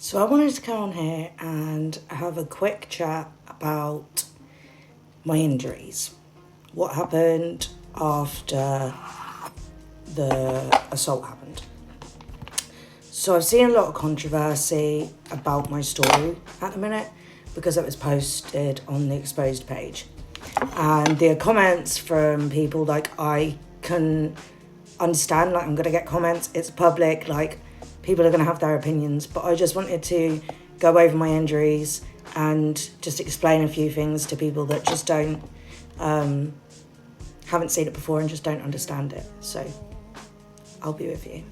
So I wanted to come on here and have a quick chat about my injuries. What happened after the assault happened. So I've seen a lot of controversy about my story at the minute because it was posted on the exposed page. And the comments from people, like, I can understand, like, I'm going to get comments, it's public, like, people are going to have their opinions, but I just wanted to go over my injuries and just explain a few things to people that just don't, haven't seen it before and just don't understand it. So I'll be with you.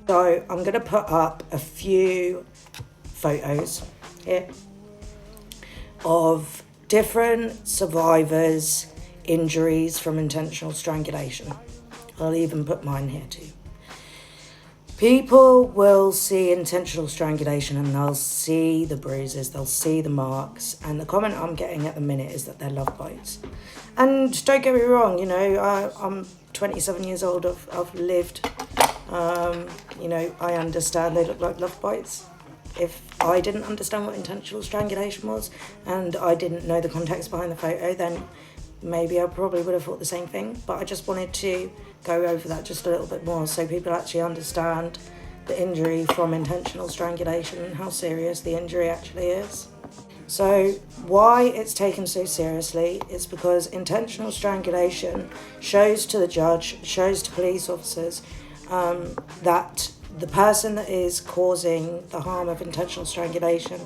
So I'm going to put up a few photos here of different survivors' injuries from intentional strangulation. I'll even put mine here too. People will see intentional strangulation and they'll see the bruises, they'll see the marks, and the comment I'm getting at the minute is that they're love bites. And don't get me wrong, I'm 27 years old, I've lived, I understand they look like love bites. If I didn't understand what intentional strangulation was and I didn't know the context behind the photo, then maybe I probably would have thought the same thing. But I just wanted to go over that just a little bit more so people actually understand the injury from intentional strangulation and how serious the injury actually is. So why it's taken so seriously is because intentional strangulation shows to the judge, shows to police officers that the person that is causing the harm of intentional strangulation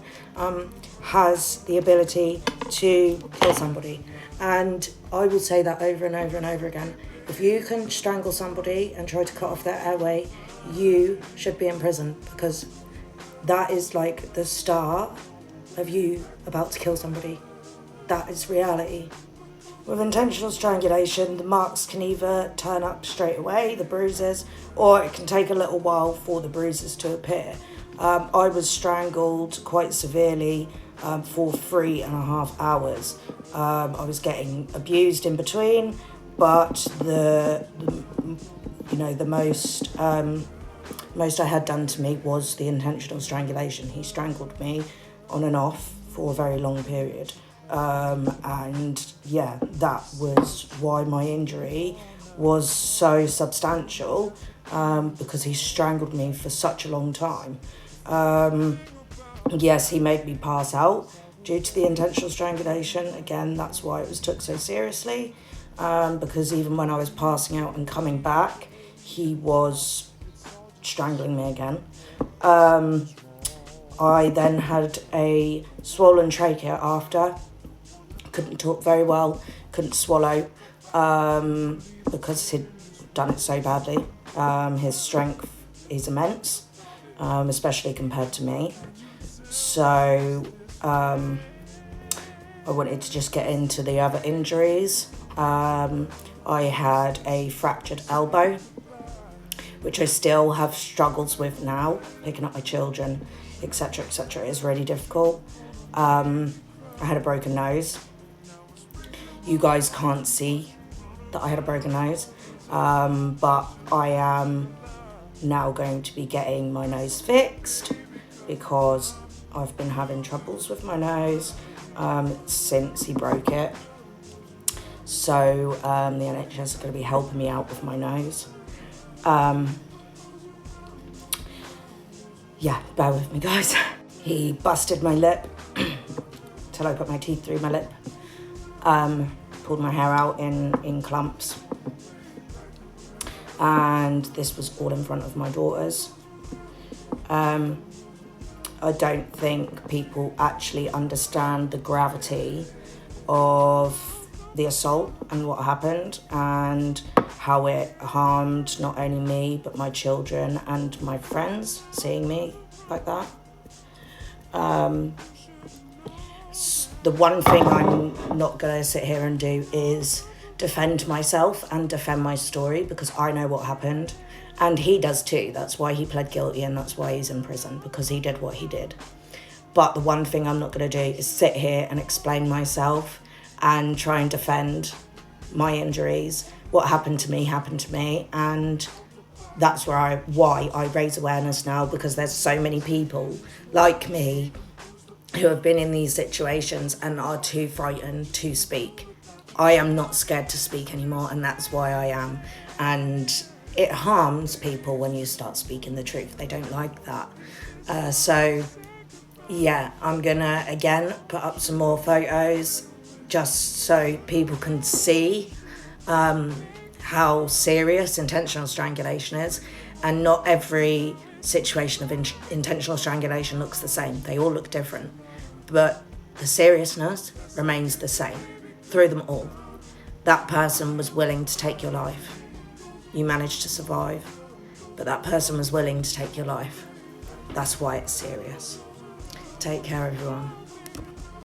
has the ability to kill somebody. And I will say that over and over and over again. If you can strangle somebody and try to cut off their airway, you should be in prison, because that is like the start of you about to kill somebody. That is reality. With intentional strangulation, the marks can either turn up straight away, the bruises, or it can take a little while for the bruises to appear. I was strangled quite severely for 3.5 hours. I was getting abused in between, but the most I had done to me was the intentional strangulation. He strangled me on and off for a very long period. And yeah, that was why my injury was so substantial, because he strangled me for such a long time. Yes, he made me pass out due to the intentional strangulation. Again, that's why it was took so seriously, because even when I was passing out and coming back, he was strangling me again. I then had a swollen trachea after. Couldn't talk very well, couldn't swallow, because he'd done it so badly. His strength is immense, especially compared to me. So I wanted to just get into the other injuries. I had a fractured elbow, which I still have struggles with now, picking up my children, etc., etc. is really difficult. I had a broken nose. You guys can't see that I had a broken nose, but I am now going to be getting my nose fixed because I've been having troubles with my nose since he broke it. So the NHS is going to be helping me out with my nose. Yeah, bear with me, guys. He busted my lip till I put my teeth through my lip. Pulled my hair out in clumps. And this was all in front of my daughters. I don't think people actually understand the gravity of the assault and what happened and how it harmed not only me but my children and my friends, seeing me like that. The one thing I'm not going to sit here and do is defend myself and defend my story, because I know what happened. And he does too. That's why he pled guilty and that's why he's in prison, because he did what he did. But the one thing I'm not going to do is sit here and explain myself and try and defend my injuries. What happened to me, and that's why I raise awareness now, because there's so many people like me who have been in these situations and are too frightened to speak. I am not scared to speak anymore, and that's why I am. And it harms people when you start speaking the truth. They don't like that. So yeah, I'm gonna again put up some more photos just so people can see how serious intentional strangulation is. And not every situation of intentional strangulation looks the same. They all look different, but the seriousness remains the same through them all. That person was willing to take your life. You managed to survive, but that person was willing to take your life. That's why it's serious. Take care, everyone.